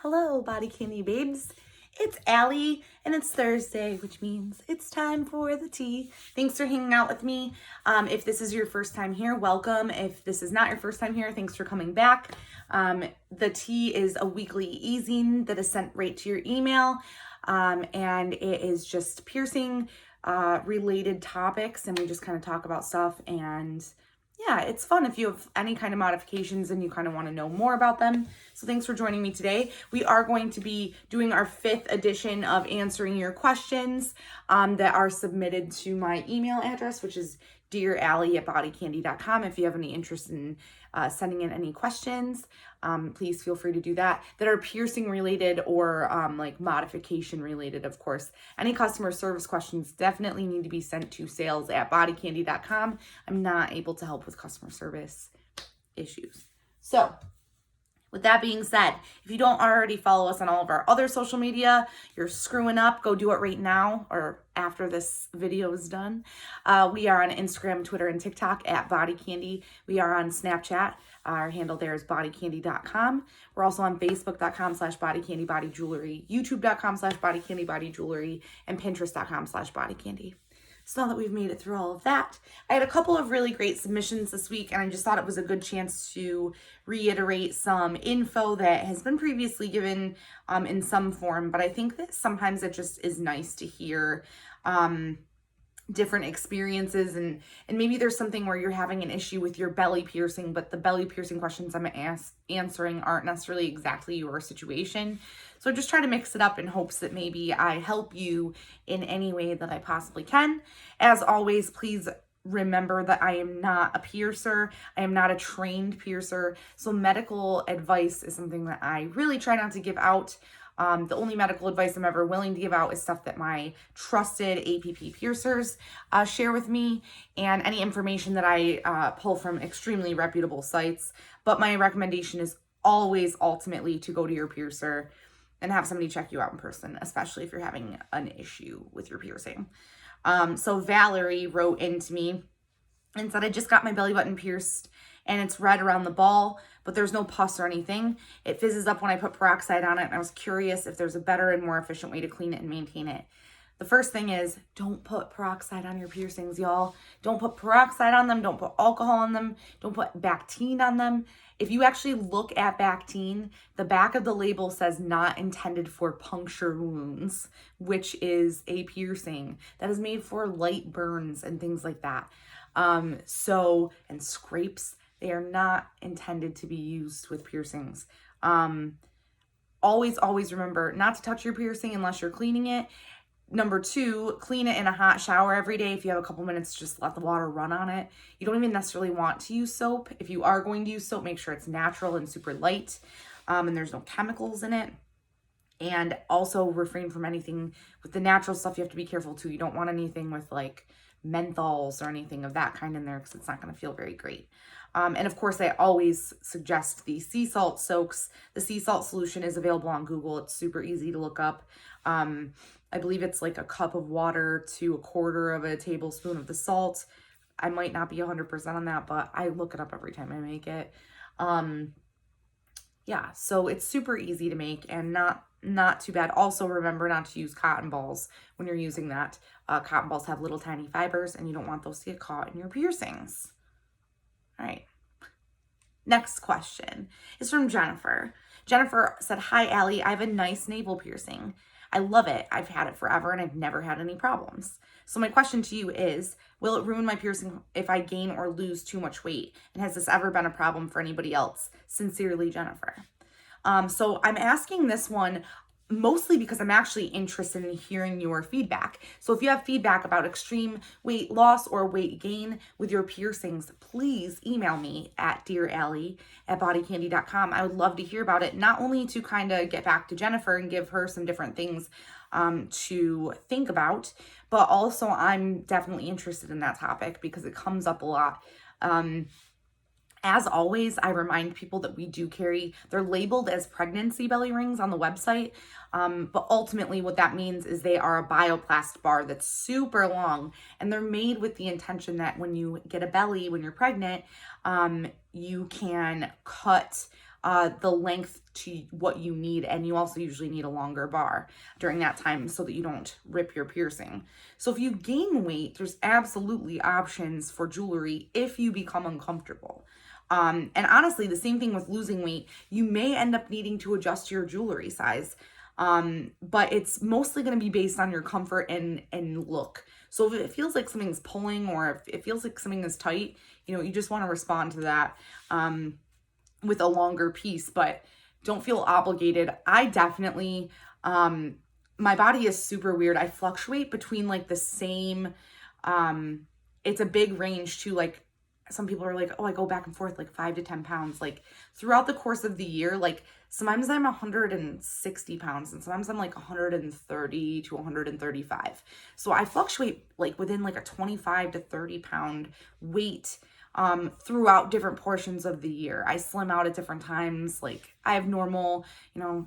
Hello, Body Candy babes. It's Allie, and it's Thursday, which means it's time for the tea. Thanks for hanging out with me. If this is your first time here, welcome. If this is not your first time here, thanks for coming back. The tea is a weekly e-zine that is sent right to your email, and it is just piercing related topics, and we just kind of talk about stuff. And yeah, it's fun if you have any kind of modifications and you kind of want to know more about them. So thanks for joining me today. We are going to be doing our 5th edition of answering your questions that are submitted to my email address, which is dearallie@bodycandy.com. If you have any interest in sending in any questions, please feel free to do that are piercing related or like modification related. Of course, any customer service questions definitely need to be sent to sales@bodycandy.com. I'm not able to help with customer service issues. So with that being said, if you don't already follow us on all of our other social media, you're screwing up. Go do it right now or after this video is done. We are on Instagram, Twitter, and TikTok @BodyCandy. We are on Snapchat. Our handle there is bodycandy.com. We're also on facebook.com/bodycandybodyjewelry, youtube.com/bodycandybodyjewelry, and pinterest.com/bodycandy. So now that we've made it through all of that, I had a couple of really great submissions this week, and I just thought it was a good chance to reiterate some info that has been previously given in some form, but I think that sometimes it just is nice to hear different experiences, and maybe there's something where you're having an issue with your belly piercing, but the belly piercing questions I'm answering aren't necessarily exactly your situation. So I just try to mix it up in hopes that maybe I help you in any way that I possibly can. As always, please remember that I am not a piercer. I am not a trained piercer. So medical advice is something that I really try not to give out. The only medical advice I'm ever willing to give out is stuff that my trusted APP piercers share with me, and any information that I pull from extremely reputable sites. But my recommendation is always ultimately to go to your piercer and have somebody check you out in person, especially if you're having an issue with your piercing. So Valerie wrote into me and said, I just got my belly button pierced and it's red around the ball, but there's no pus or anything. It fizzes up when I put peroxide on it, and I was curious if there's a better and more efficient way to clean it and maintain it. The first thing is, don't put peroxide on your piercings, y'all. Don't put peroxide on them. Don't put alcohol on them. Don't put Bactine on them. If you actually look at Bactine, the back of the label says not intended for puncture wounds, which is a piercing that is made for light burns and things like that. And scrapes. They are not intended to be used with piercings. Always remember not to touch your piercing unless you're cleaning it. Number 2, clean it in a hot shower every day. If you have a couple minutes, just let the water run on it. You don't even necessarily want to use soap. If you are going to use soap, make sure it's natural and super light, and there's no chemicals in it. And also refrain from anything with the natural stuff. You have to be careful too. You don't want anything with like menthols or anything of that kind in there, because it's not going to feel very great. And of course, I always suggest the sea salt soaks. The sea salt solution is available on Google. It's super easy to look up. I believe it's like a cup of water to 1/4 of a tablespoon of the salt. I might not be 100% on that, but I look it up every time I make it. Yeah, so it's super easy to make and not too bad. Also, remember not to use cotton balls when you're using that. Cotton balls have little tiny fibers, and you don't want those to get caught in your piercings. All right. Next question is from Jennifer. Jennifer said, Hi, Allie. I have a nice navel piercing. I love it. I've had it forever, and I've never had any problems. So my question to you is, will it ruin my piercing if I gain or lose too much weight? And has this ever been a problem for anybody else? Sincerely, Jennifer. So I'm asking this one mostly because I'm actually interested in hearing your feedback. So if you have feedback about extreme weight loss or weight gain with your piercings, please email me at dearallie@bodycandy.com. I would love to hear about it, not only to kind of get back to Jennifer and give her some different things to think about, but also I'm definitely interested in that topic because it comes up a lot. As always, I remind people that we do carry, they're labeled as pregnancy belly rings on the website, but ultimately what that means is they are a bioplast bar that's super long, and they're made with the intention that when you get a belly, when you're pregnant, you can cut the length to what you need, and you also usually need a longer bar during that time so that you don't rip your piercing. So if you gain weight, there's absolutely options for jewelry if you become uncomfortable. And honestly, the same thing with losing weight. You may end up needing to adjust your jewelry size, but it's mostly going to be based on your comfort and look. So if it feels like something's pulling, or if it feels like something is tight, you just want to respond to that with a longer piece, but don't feel obligated. I definitely, my body is super weird. I fluctuate between like the same, it's a big range too. Like some people are like, oh, I go back and forth like 5 to 10 pounds. Like throughout the course of the year, like sometimes I'm 160 pounds and sometimes I'm like 130 to 135. So I fluctuate like within like a 25 to 30 pound weight throughout different portions of the year. I slim out at different times. Like I have normal,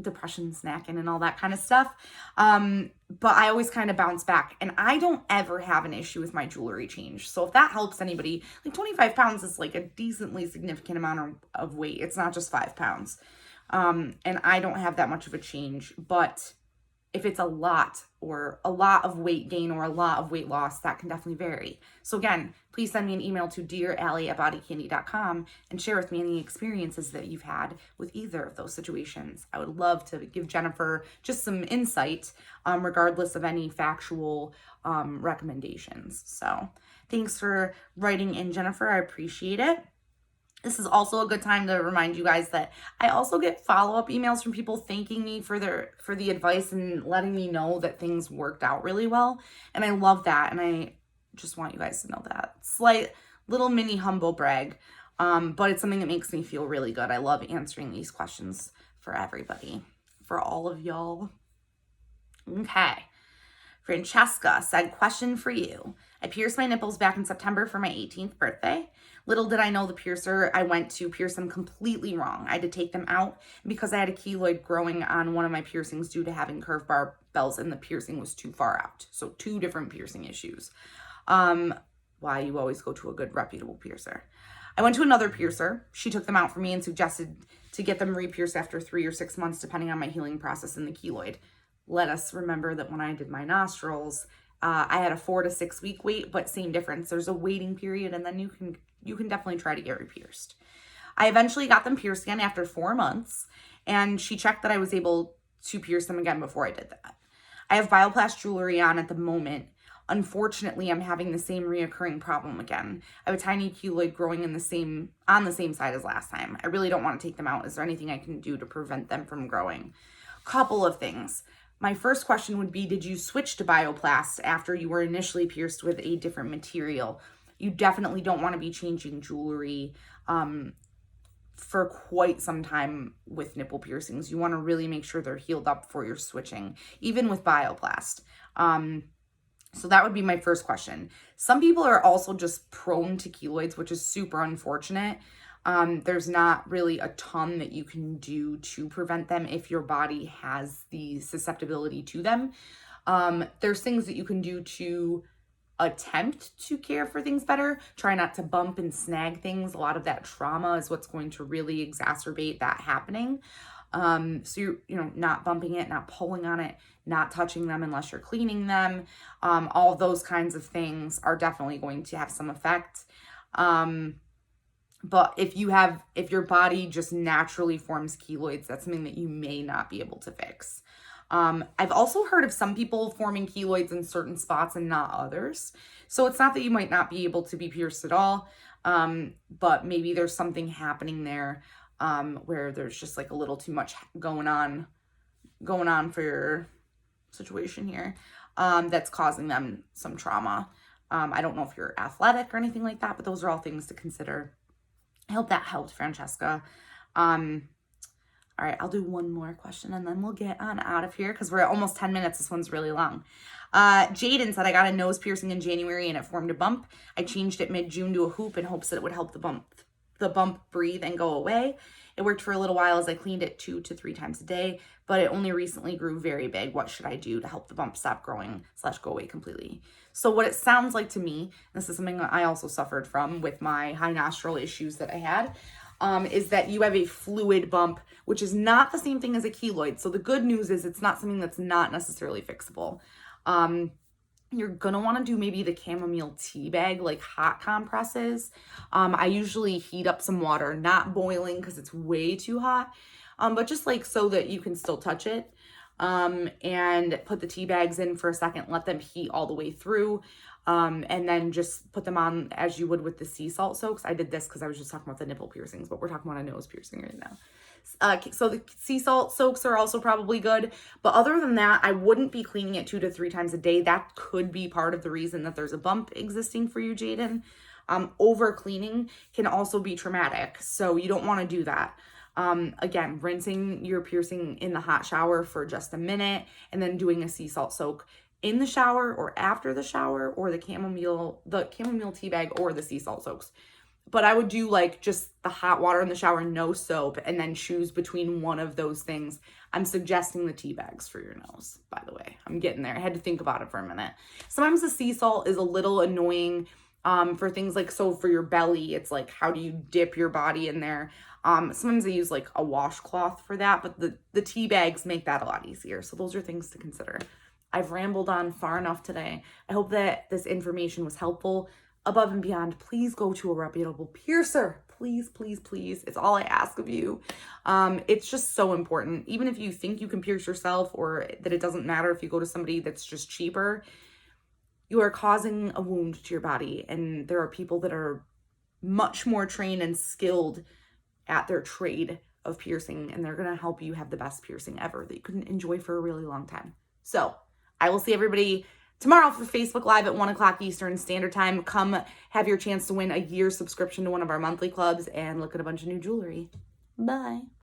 depression, snacking and all that kind of stuff. But I always kind of bounce back, and I don't ever have an issue with my jewelry change. So if that helps anybody, like 25 pounds is like a decently significant amount of weight. It's not just 5 pounds. And I don't have that much of a change, but if it's a lot of weight gain or a lot of weight loss, that can definitely vary. So again, please send me an email to dearally@bodycandy.com and share with me any experiences that you've had with either of those situations. I would love to give Jennifer just some insight, regardless of any factual recommendations. So thanks for writing in, Jennifer. I appreciate it. This is also a good time to remind you guys that I also get follow-up emails from people thanking me for the advice and letting me know that things worked out really well. And I love that. And I just want you guys to know that. Slight little mini humble brag. But it's something that makes me feel really good. I love answering these questions for everybody, for all of y'all. Okay. Francesca said, question for you. I pierced my nipples back in September for my 18th birthday. Little did I know the piercer I went to pierced them completely wrong. I had to take them out because I had a keloid growing on one of my piercings due to having curved barbells, and the piercing was too far out. So 2 different piercing issues. Why you always go to a good reputable piercer. I went to another piercer. She took them out for me and suggested to get them re-pierced after 3 or 6 months, depending on my healing process in the keloid. Let us remember that when I did my nostrils, I had a 4 to 6 week wait, but same difference. There's a waiting period, and then you can definitely try to get re-pierced. I eventually got them pierced again after 4 months, and she checked that I was able to pierce them again before I did that. I have Bioplast jewelry on at the moment. Unfortunately, I'm having the same reoccurring problem again. I have a tiny keloid growing on the same side as last time. I really don't want to take them out. Is there anything I can do to prevent them from growing? Couple of things. My first question would be, did you switch to Bioplast after you were initially pierced with a different material? You definitely don't want to be changing jewelry for quite some time with nipple piercings. You want to really make sure they're healed up before you're switching, even with Bioplast. So that would be my first question. Some people are also just prone to keloids, which is super unfortunate. There's not really a ton that you can do to prevent them if your body has the susceptibility to them. There's things that you can do to attempt to care for things better. Try not to bump and snag things. A lot of that trauma is what's going to really exacerbate that happening. So you're not bumping it, not pulling on it, not touching them unless you're cleaning them. All of those kinds of things are definitely going to have some effect. But if your body just naturally forms keloids, that's something that you may not be able to fix. I've also heard of some people forming keloids in certain spots and not others. So it's not that you might not be able to be pierced at all, but maybe there's something happening there where there's just like a little too much going on for your situation here that's causing them some trauma. I don't know if you're athletic or anything like that, but those are all things to consider. I hope that helped, Francesca. All right, I'll do one more question and then we'll get on out of here because we're at almost 10 minutes. This one's really long. Jaden said, I got a nose piercing in January and it formed a bump. I changed it mid-June to a hoop in hopes that it would help the bump breathe and go away. It worked for a little while as I cleaned it 2 to 3 times a day, but it only recently grew very big. What should I do to help the bump stop growing / go away completely? So what it sounds like to me, this is something that I also suffered from with my high nostril issues that I had. is that you have a fluid bump, which is not the same thing as a keloid. So the good news is it's not something that's not necessarily fixable. You're gonna want to do maybe the chamomile tea bag, like hot compresses. I usually heat up some water, not boiling because it's way too hot, but just like so that you can still touch it. And put the tea bags in for a second, let them heat all the way through. And then just put them on as you would with the sea salt soaks. I did this because I was just talking about the nipple piercings, but we're talking about a nose piercing right now. So the sea salt soaks are also probably good. But other than that, I wouldn't be cleaning it 2 to 3 times a day. That could be part of the reason that there's a bump existing for you, Jaden. Over cleaning can also be traumatic. So you don't want to do that. Again, rinsing your piercing in the hot shower for just a minute and then doing a sea salt soak in the shower or after the shower, or the chamomile tea bag or the sea salt soaks. But I would do like just the hot water in the shower, no soap, and then choose between one of those things. I'm suggesting the tea bags for your nose, by the way. I'm getting there. I had to think about it for a minute. Sometimes the sea salt is a little annoying for things like, so for your belly, it's like, how do you dip your body in there? Sometimes they use like a washcloth for that, but the tea bags make that a lot easier. So those are things to consider. I've rambled on far enough today. I hope that this information was helpful. Above and beyond, please go to a reputable piercer. Please, please, please. It's all I ask of you. It's just so important. Even if you think you can pierce yourself, or that it doesn't matter if you go to somebody that's just cheaper, you are causing a wound to your body. And there are people that are much more trained and skilled at their trade of piercing, and they're going to help you have the best piercing ever that you can enjoy for a really long time. So I will see everybody tomorrow for Facebook Live at 1 o'clock Eastern Standard Time. Come have your chance to win a year subscription to one of our monthly clubs and look at a bunch of new jewelry. Bye.